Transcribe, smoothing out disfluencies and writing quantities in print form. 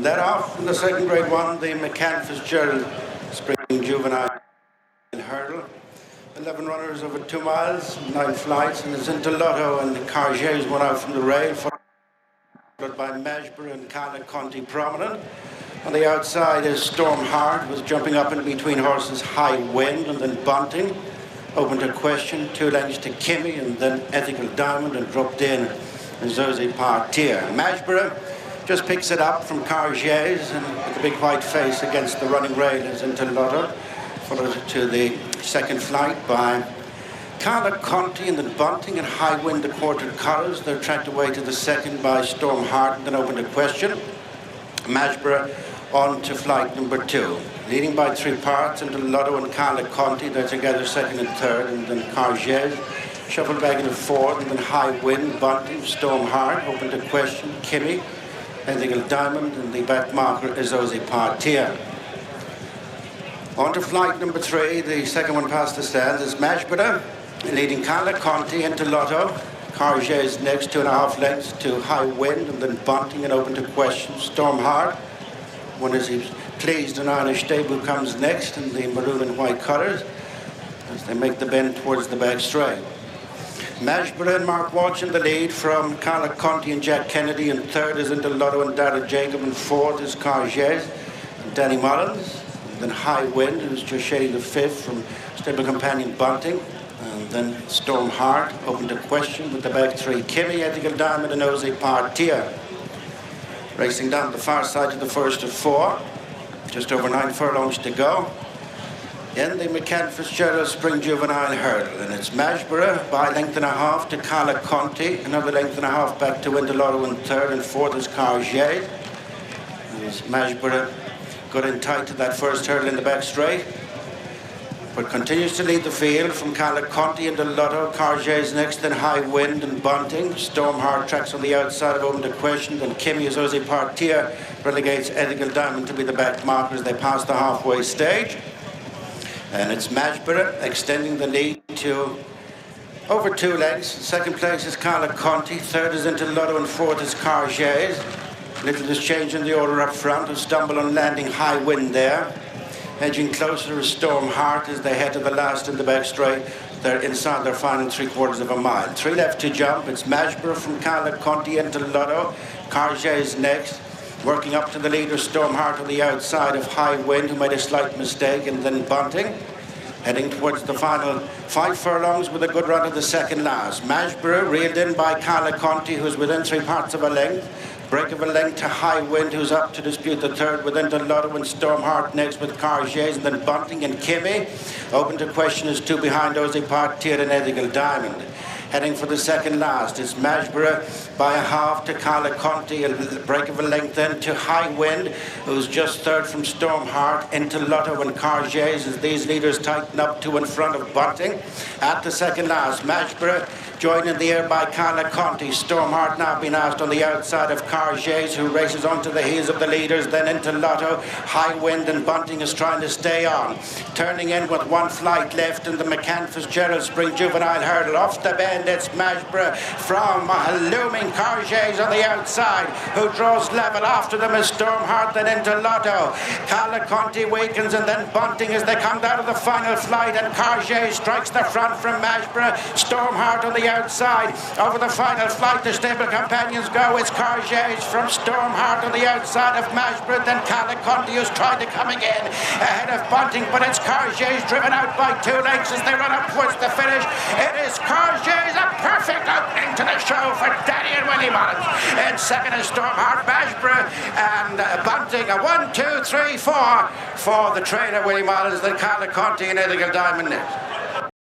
Then off in the second grade one, the McCann Fitzgerald Spring Juvenile Hurdle. 11 runners over 2 miles, 9 flights, and it's into Lotto and Kargese went out from the rail, followed by Mashbury and Conti prominent. On the outside is Storm Hart, was jumping up in between horses High Wind and then Bunting. Open to question, 2 lengths to Kimmy and then Ethical Diamond, and dropped in Zosie Partier. Mashbury just picks it up from Kargese and with the big white face against the running rail is into Lotto. Followed to the second flight by Conti and then Bunting and High Wind, the quartered colours. They're tracked away to the second by Storm Hart and then open to question. Mashbury on to flight number 2. Leading by 3 parts into Lotto and Conti. They're together second and third, and then Kargese shuffled back into fourth, and then High Wind, Bunting, Storm Hart, open to question, Kimmy, Ethical Diamond, and the back marker is Zosie Partier. On to flight number 3, the second one past the stands is Mashbury, leading Conti into Lotto. Kargese next, 2.5 lengths to High Wind, and then Bunting and open to question, Storm Hart. One is he's pleased and Irish debut comes next in the maroon and white colours as they make the bend towards the back straight. Mashbury and Mark Walsh in the lead from Conti and Jack Kennedy, and third is into Lotto and Dara Jacob, and fourth is Kargese and Danny Mullins. Then High Wind, who's just shading the fifth from stable companion Bunting. And then Storm Hart, open to question with the back 3, Kimmy, Ethical Diamond, and Zosie Partier. Racing down the far side to the first of 4. Just over 9 furlongs to go. In the McCann Fitzgerald Spring Juvenile Hurdle. And it's Mashbury by 1.5 to Conti. Another 1.5 back to Lotto in third, and fourth is Kargese. As Mashbury got in tight to that first hurdle in the back straight, but continues to lead the field from Conti into Lotto. Kargese next, then High Wind and Bunting. Storm Hart tracks on the outside of open to question, then Kimmy Zosie Partier relegates Ethical Diamond to be the back marker as they pass the halfway stage. And it's Mashbury extending the lead to over 2 lengths. Second place is Conti, third is into Lotto, and fourth is Kargese. Little is change in the order up front, who stumble on landing High Wind there. Edging closer is Storm Hart as they head to the last in the back straight. They're inside their final 3/4 of a mile. 3 left to jump. It's Mashbury from Conti into Lotto. Kargese next. Working up to the leader, Storm Hart on the outside of High Wind, who made a slight mistake, and then Bunting. Heading towards the final 5 furlongs with a good run to the second last. Mashbury reeled in by Conti, who's within 3 parts of a length. Break of a length to High Wind, who's up to dispute the third with Lotto, and Storm Hart next with Kargese, and then Bunting and Kimmy. Open to question is 2 behind Zosie Partier and Ethical Diamond. Heading for the second last is Mashbury by 1/2 to Conti, a break of a length then to High Wind, who's just third from Storm Hart into Lotto and Kargese as these leaders tighten up 2 in front of Bunting. At the second last, Mashbury joined in the air by Conti. Storm Hart now being asked on the outside of Kargese, who races onto the heels of the leaders, then into Lotto. High Wind and Bunting is trying to stay on. Turning in with 1 flight left in the McCann Fitzgerald Spring Juvenile Hurdle. Off the bend, it's Mashbury from looming Kargese on the outside, who draws level. After them is Storm Hart, then into Lotto. Conti weakens, and then Bunting as they come down to the final flight, and Kargese strikes the front from Mashbury. Storm Hart on the outside. Over the final flight, the stable companions go. It's Kargese from Storm Hart on the outside of Mashbury, then Conti, who's trying to come again ahead of Bunting, but it's Kargese driven out by 2 lengths as they run up towards the finish. It is Kargese, a perfect opening to the show for Danny and Willie Mullins. And second is Storm Hart, Mashbury and Bunting. A 1, 2, 3, 4 for the trainer Willie Mullins, then Conti and Ethical Diamond next.